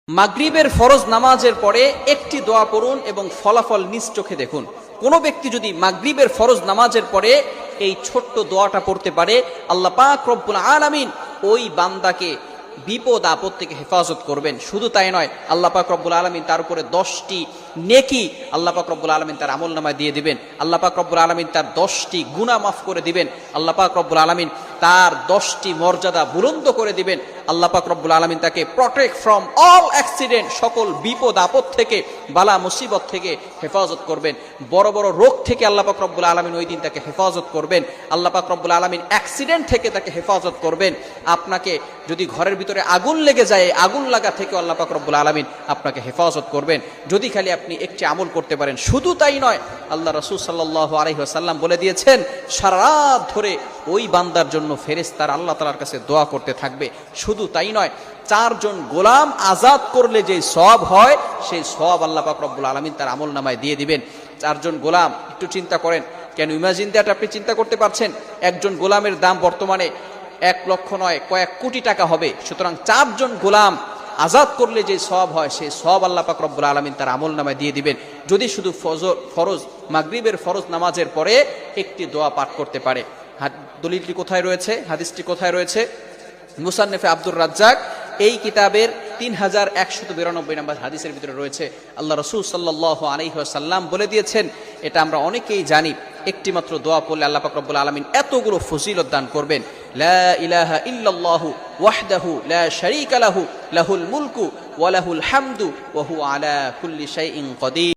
মাগরিবের ফরজ নামাজের পরে একটি দোয়া পড়ুন এবং ফলাফল নিজ চোখে দেখুন। কোনো ব্যক্তি যদি মাগরিবের ফরজ নামাজের পরে এই ছোট্ট দোয়াটা পড়তে পারে, আল্লাহ পাক রব্বুল আলামিন ওই বান্দাকে বিপদ আপদ থেকে হেফাজত করবেন। শুধু তাই নয়, আল্লাহ পাক রব্বুল আলামিন তার উপরে 10টি নেকি আল্লাহ পাক রব্বুল আলামিন তার আমলনামায় দিয়ে দিবেন। আল্লাহ পাক রব্বুল আলামিন তার 10টি গুনাহ মাফ করে দিবেন। আল্লাহ পাক রব্বুল আলামিন তার 10টি মর্যাদা বুলন্দ করে দিবেন। আল্লাহ পাক রব্বুল আলামিন তাকে প্রটেক্ট ফ্রম অল অ্যাক্সিডেন্ট, সকল বিপদ আপদ থেকে, বালা মুসিবত থেকে হেফাজত করবেন। বড় বড় রোগ থেকে আল্লাহ পাক রব্বুল আলামিন ওই দিন তাকে হেফাজত করবেন। আল্লাহ পাক রব্বুল আলামিন অ্যাক্সিডেন্ট থেকে তাকে হেফাজত করবেন। আপনাকে যদি ঘরের ভিতরে আগুন লেগে যায়, আগুন লাগা থেকে আল্লাহ পাক রব্বুল আলামিন আপনাকে হেফাজত করবেন, যদি খালি আপনি একটি আমল করতে পারেন। শুধু তাই নয়, আল্লাহ রাসূল সাল্লাল্লাহু আলাইহি ওয়াসাল্লাম বলে দিয়েছেন, সারা রাত ধরে ওই বান্দার জন্য ফেরেশতারা আল্লাহ তাআলার কাছে দোয়া করতে থাকবে। শুধু তাই নয়, 4 জন গোলাম আজাদ করলে যে সওয়াব হয়, সেই সওয়াব আল্লাহ পাক রব্বুল আলামিন তার আমলনামায় দিয়ে দিবেন। 4 জন গোলাম, একটু চিন্তা করেন, কেন ইমাজিন দ্যাট, আপনি চিন্তা করতে পারছেন একজন গোলামের দাম বর্তমানে 1 লক্ষ নয়, কয়েক কোটি টাকা হবে। সুতরাং 4 জন গোলাম আজাদ করলে যে সওয়াব হয়, সেই সওয়াব আল্লাহ পাক রব্বুল আলামিন তার আমলনামায় দিয়ে দিবেন, যদি শুধু ফরজ মাগরিবের ফরজ নামাজের পরে একটি দোয়া পাঠ করতে পারে। দলিলটি কোথায় রয়েছে, হাদিসটি কোথায় রয়েছে? মুসান্নেফে আব্দুর রাজ্জাক এই কিতাবের 3192 নম্বর হাদিসের ভিতরে রয়েছে। আল্লাহ রাসূল সাল্লাল্লাহু আলাইহি ওয়াসাল্লাম বলে দিয়েছেন, এটা আমরা অনেকেই জানি, একটি মাত্র দোয়া পড়লে আল্লাহ পাক রব্বুল আলামিন এতগুলো ফজিলত দান করবেন। লা ইলাহা ইল্লাল্লাহু ওয়াহদাহু লা শারীকা লাহু লাহুল মুলকু ওয়া লাহুল হামদু ওয়া হুয়া আলা কুল্লি শাইইন কাদির।